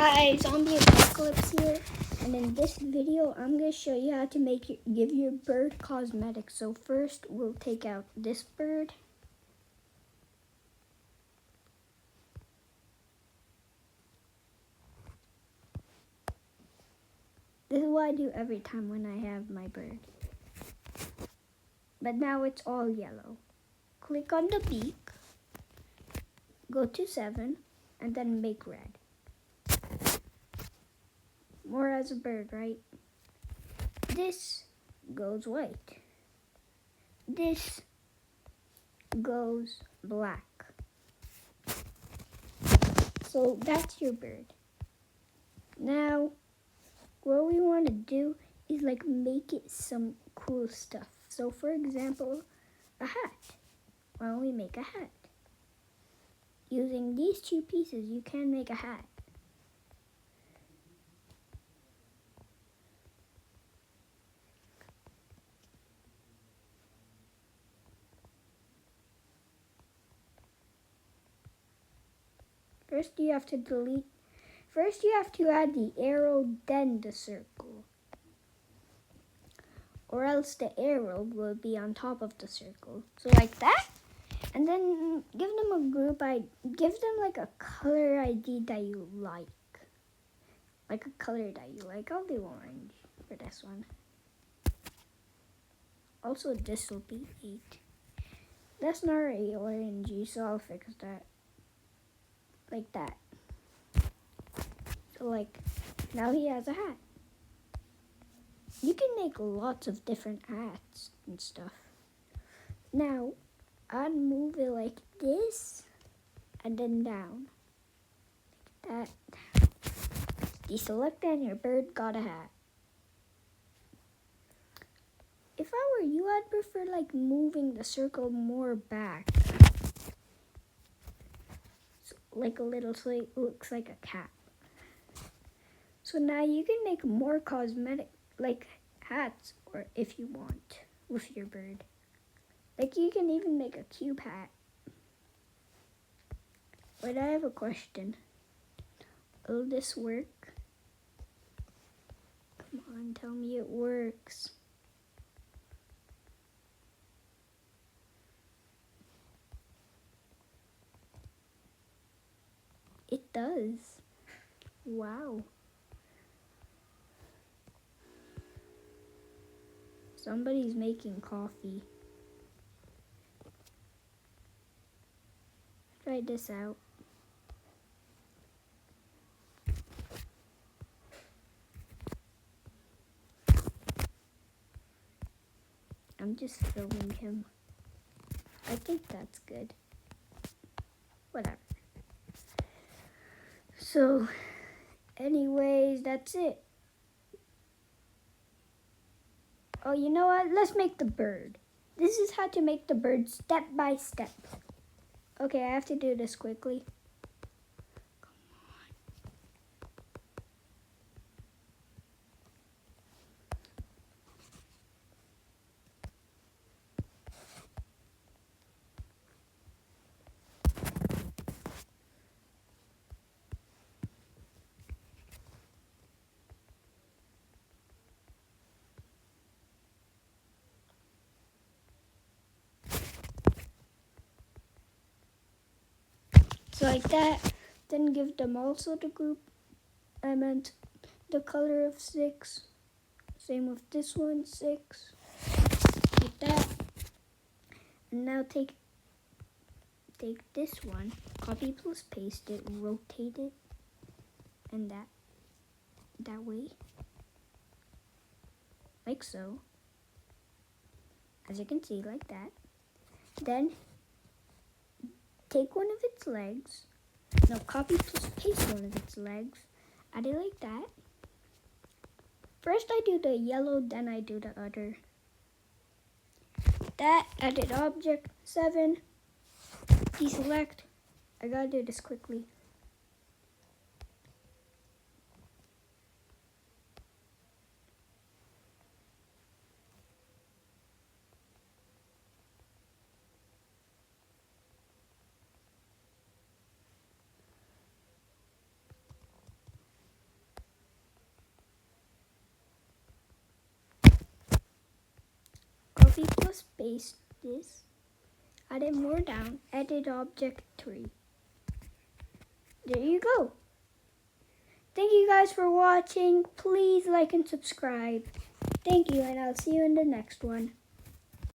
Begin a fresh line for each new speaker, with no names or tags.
Hi, Zombie Apocalypse here, and in this video I'm going to show you how to give your bird cosmetics. So first we'll take out this bird. This is what I do every time when I have my bird. But now it's all yellow. Click on the beak, go to 7, and then make red. More as a bird, right? This goes white. This goes black. So that's your bird. Now, what we want to do is make it some cool stuff. So for example, a hat. Why don't we make a hat? Using these two pieces, you can make a hat. First you have to add the arrow, then the circle. Or else the arrow will be on top of the circle. So like that. And then give them like a color ID that you like. Like a color that you like. I'll do orange for this one. Also, this will be 8. That's not really orangey, so I'll fix that. Like that. So now he has a hat. You can make lots of different hats and stuff. Now, I'd move it like this and then down. Like that. Deselect and your bird got a hat. If I were you, I'd prefer moving the circle more back. So, like a little, so it looks like a cap. So now you can make more cosmetic, hats, or if you want, with your bird. You can even make a cube hat. But I have a question. Will this work? Come on, tell me it works. It does. Wow. Somebody's making coffee. Try this out. I'm just filming him. I think that's good. Whatever. So, anyways, that's it. Oh, you know what? Let's make the bird. This is how to make the bird step by step. Okay, I have to do this quickly. So like that, then give them also the group. I meant the color of 6. Same with this one, 6. Like that. And now take this one, copy plus paste it, rotate it, and that way. Like so. As you can see, like that. Then take one of its legs. Now copy plus paste one of its legs. Add it like that. First I do the yellow, then I do the other. That, edit object, 7. Deselect. I gotta do this quickly. copy plus paste this. Add it more down. Edit object 3. There you go. Thank you guys for watching. Please like and subscribe. Thank you, and I'll see you in the next one.